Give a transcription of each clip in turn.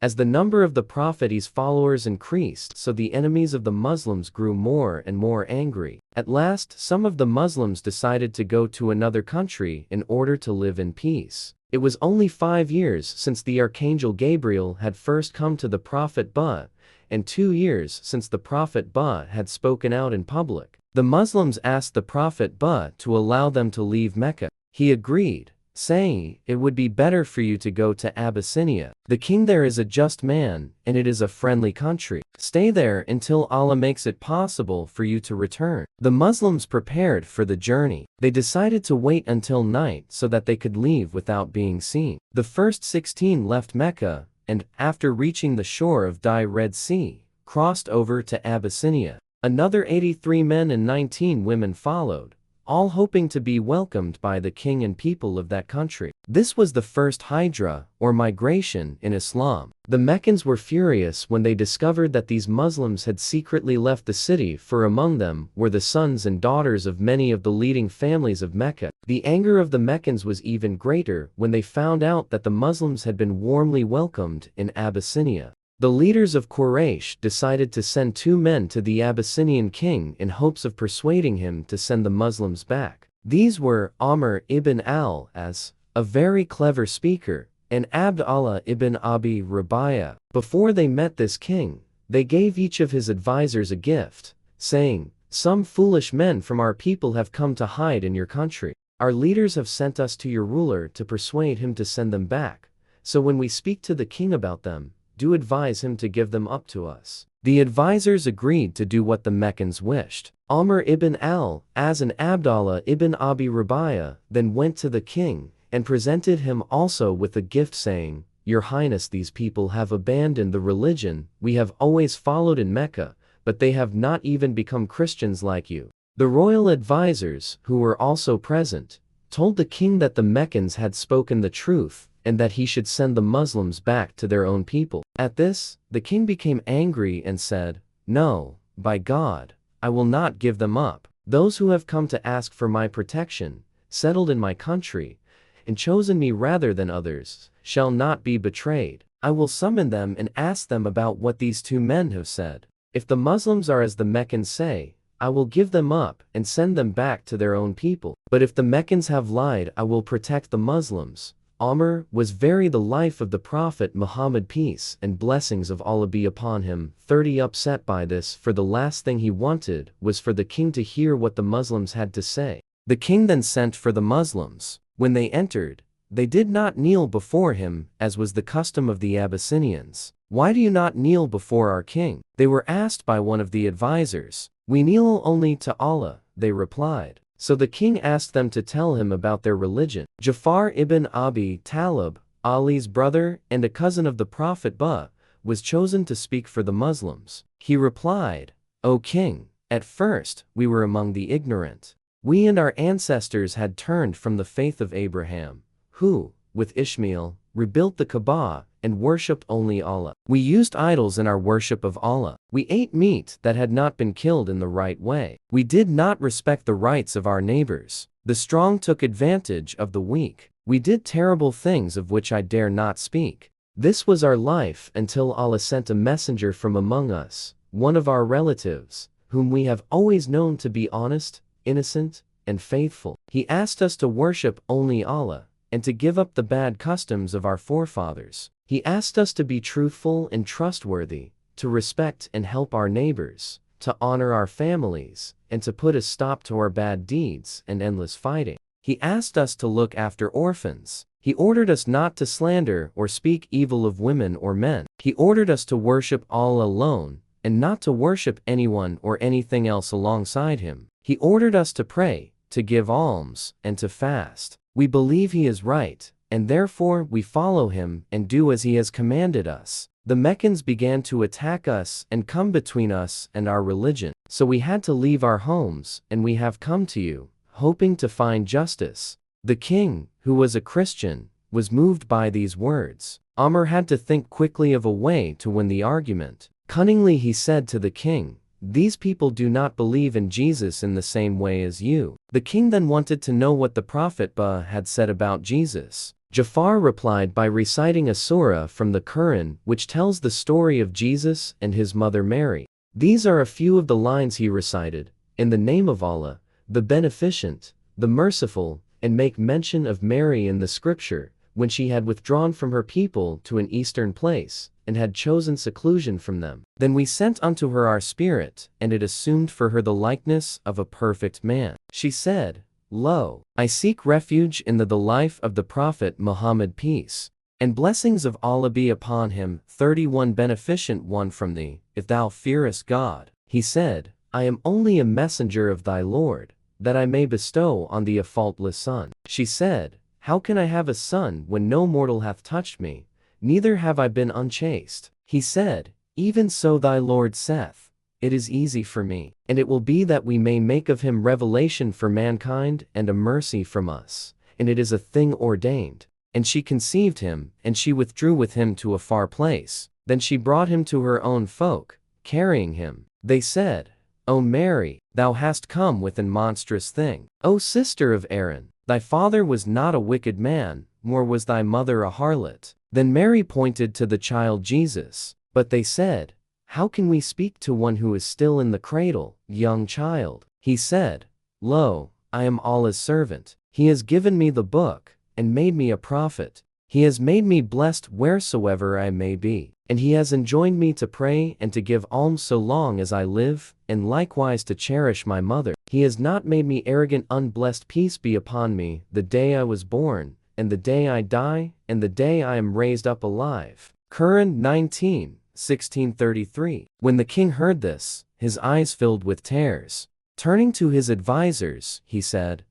As the number of the Prophet's followers increased, so the enemies of the Muslims grew more and more angry. At last, some of the Muslims decided to go to another country in order to live in peace. It was only 5 years since the Archangel Gabriel had first come to the Prophet Bah, and 2 years since the Prophet Bah had spoken out in public. The Muslims asked the Prophet Bah to allow them to leave Mecca. He agreed, saying, "It would be better for you to go to Abyssinia. The king there is a just man, and it is a friendly country. Stay there until Allah makes it possible for you to return." The Muslims prepared for the journey. They decided to wait until night so that they could leave without being seen. The first 16 left Mecca, and, after reaching the shore of the Red Sea, crossed over to Abyssinia. Another 83 men and 19 women followed, all hoping to be welcomed by the king and people of that country. This was the first hijra, or migration, in Islam. The Meccans were furious when they discovered that these Muslims had secretly left the city, for among them were the sons and daughters of many of the leading families of Mecca. The anger of the Meccans was even greater when they found out that the Muslims had been warmly welcomed in Abyssinia. The leaders of Quraysh decided to send 2 men to the Abyssinian king in hopes of persuading him to send the Muslims back. These were Amr ibn al-As, a very clever speaker, and Abdallah ibn Abi Rabi'a. Before they met this king, they gave each of his advisors a gift, saying, "Some foolish men from our people have come to hide in your country. Our leaders have sent us to your ruler to persuade him to send them back. So when we speak to the king about them, do advise him to give them up to us." The advisors agreed to do what the Meccans wished. Amr ibn al-As and Abdallah ibn Abi Rabi'a then went to the king and presented him also with a gift, saying, "Your Highness, these people have abandoned the religion we have always followed in Mecca, but they have not even become Christians like you." The royal advisors, who were also present, told the king that the Meccans had spoken the truth, and that he should send the Muslims back to their own people. At this, the king became angry and said, "No, by God, I will not give them up. Those who have come to ask for my protection, settled in my country, and chosen me rather than others, shall not be betrayed. I will summon them and ask them about what these 2 men have said. If the Muslims are as the Meccans say, I will give them up and send them back to their own people. But if the Meccans have lied, I will protect the Muslims." Amr was very the life of the Prophet Muhammad, peace and blessings of Allah be upon him, 30 upset by this, for the last thing he wanted was for the king to hear what the Muslims had to say. The king then sent for the Muslims. When they entered, they did not kneel before him, as was the custom of the Abyssinians. "Why do you not kneel before our king?" they were asked by one of the advisors. "We kneel only to Allah," they replied. So the king asked them to tell him about their religion. Ja'far ibn Abi Talib, Ali's brother and a cousin of the Prophet Bah, was chosen to speak for the Muslims. He replied, "O king, at first we were among the ignorant. We and our ancestors had turned from the faith of Abraham, who, with Ishmael, rebuilt the Kaaba and worshipped only Allah. We used idols in our worship of Allah. We ate meat that had not been killed in the right way. We did not respect the rights of our neighbors. The strong took advantage of the weak. We did terrible things of which I dare not speak. This was our life until Allah sent a messenger from among us, one of our relatives, whom we have always known to be honest, innocent, and faithful. He asked us to worship only Allah, and to give up the bad customs of our forefathers. He asked us to be truthful and trustworthy, to respect and help our neighbors, to honor our families, and to put a stop to our bad deeds and endless fighting. He asked us to look after orphans. He ordered us not to slander or speak evil of women or men. He ordered us to worship Allah alone, and not to worship anyone or anything else alongside him. He ordered us to pray, to give alms, and to fast. We believe he is right, and therefore we follow him and do as he has commanded us. The Meccans began to attack us and come between us and our religion. So we had to leave our homes, and we have come to you, hoping to find justice." The king, who was a Christian, was moved by these words. Amr had to think quickly of a way to win the argument. Cunningly he said to the king, "These people do not believe in Jesus in the same way as you." The king then wanted to know what the Prophet Bah had said about Jesus. Jafar replied by reciting a surah from the Quran which tells the story of Jesus and his mother Mary. These are a few of the lines he recited: "In the name of Allah, the Beneficent, the Merciful," and make mention of Mary in the scripture, when she had withdrawn from her people to an eastern place, and had chosen seclusion from them. Then we sent unto her our Spirit, and it assumed for her the likeness of a perfect man. She said, "Lo, I seek refuge in the life of the Prophet Muhammad, peace and blessings of Allah be upon him, 31 Beneficent one from thee, if thou fearest God." He said, "I am only a messenger of thy Lord, that I may bestow on thee a faultless son." She said, "How can I have a son when no mortal hath touched me, neither have I been unchaste?" He said, "Even so thy Lord saith, it is easy for me, and it will be that we may make of him revelation for mankind and a mercy from us, and it is a thing ordained." And she conceived him, and she withdrew with him to a far place. Then she brought him to her own folk, carrying him. They said, "O Mary, thou hast come with an monstrous thing. O sister of Aaron, thy father was not a wicked man, nor was thy mother a harlot." Then Mary pointed to the child Jesus. But they said, "How can we speak to one who is still in the cradle, young child?" He said, "Lo, I am Allah's servant. He has given me the book, and made me a prophet. He has made me blessed wheresoever I may be, and he has enjoined me to pray and to give alms so long as I live, and likewise to cherish my mother. He has not made me arrogant, unblessed, peace be upon me, the day I was born, and the day I die, and the day I am raised up alive." Quran 19, 1633. When the king heard this, his eyes filled with tears. Turning to his advisors, he said,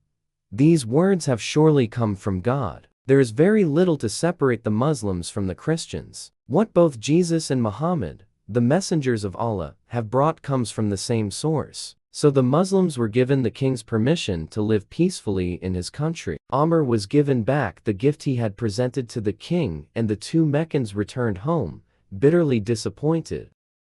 "These words have surely come from God. There is very little to separate the Muslims from the Christians. What both Jesus and Muhammad, the messengers of Allah, have brought comes from the same source." So the Muslims were given the king's permission to live peacefully in his country. Amr was given back the gift he had presented to the king, and the two Meccans returned home, bitterly disappointed.